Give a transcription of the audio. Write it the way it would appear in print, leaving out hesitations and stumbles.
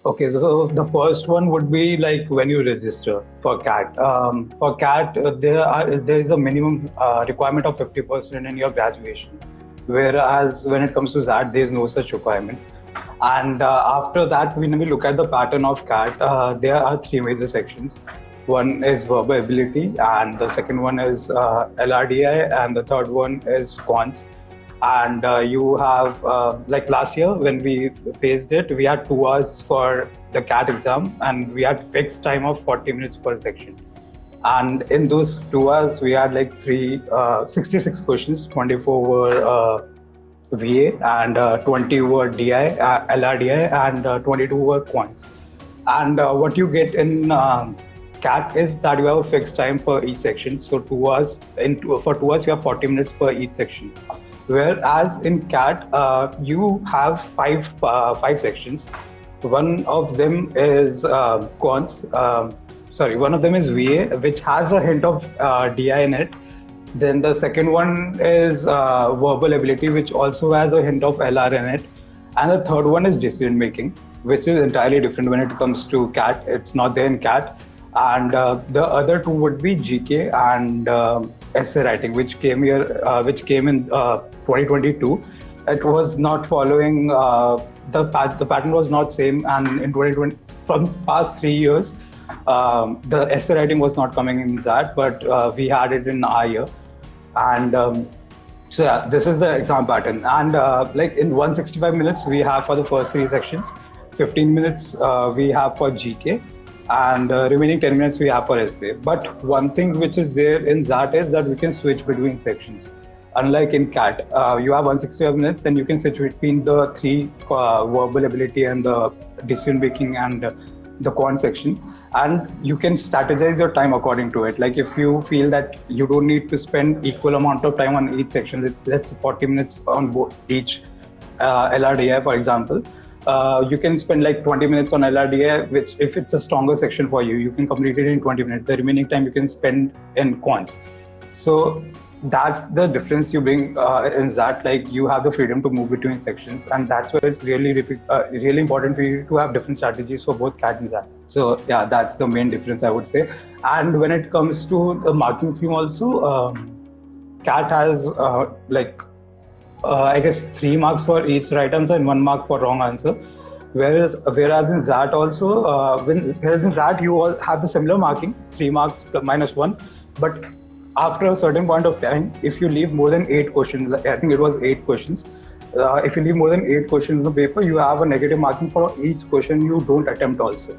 Okay, so the first one would be like when you register for CAT. For CAT, there is a minimum requirement of 50% in your graduation, whereas when it comes to XAT, there is no such requirement. And after that, when we look at the pattern of CAT, there are three major sections. One is verbal ability, and the second one is LRDI, and the third one is cons. And you have like last year when we faced it, we had 2 hours for the CAT exam, and we had fixed time of 40 minutes per section. And in those 2 hours, we had like 66 questions. 24 were VA, and 20 were DI, LRDI, and 22 were quants. And what you get in CAT is that you have a fixed time for each section. So 2 hours for 2 hours you have 40 minutes per each section. Whereas in CAT, you have five sections. One of them is cons. One of them is VA, which has a hint of DI in it. Then the second one is verbal ability, which also has a hint of LR in it. And the third one is decision making, which is entirely different when it comes to CAT. It's not there in CAT. And the other two would be GK and essay writing, which came in 2022. It was not following the pattern was not same, and in 2020, from past 3 years, the essay writing was not coming in that, but we had it in our year. And so yeah, this is the exam pattern. And like in 165 minutes, we have for the first three sections, 15 minutes we have for GK, and remaining 10 minutes we have for essay. But one thing which is there in that is that we can switch between sections. Unlike in CAT, you have 165 minutes and you can switch between the three verbal ability and the decision making and the quant section. And you can strategize your time according to it. Like if you feel that you don't need to spend equal amount of time on each section, let's say 40 minutes on each LRDI, for example, you can spend like 20 minutes on LRDI, which if it's a stronger section for you, you can complete it in 20 minutes. The remaining time you can spend in quants. So that's the difference you bring in that. Like you have the freedom to move between sections, and that's where it's really important for you to have different strategies for both CAT and XAT. So yeah, that's the main difference, I would say. And when it comes to the marking scheme also, CAT has I guess 3 marks for each right answer and 1 mark for wrong answer. Whereas in XAT also, whereas in XAT you all have the similar marking, 3 marks minus 1, but after a certain point of time, if you leave more than 8 questions, I think it was 8 questions, if you leave more than 8 questions in the paper, you have a negative marking for each question you don't attempt also.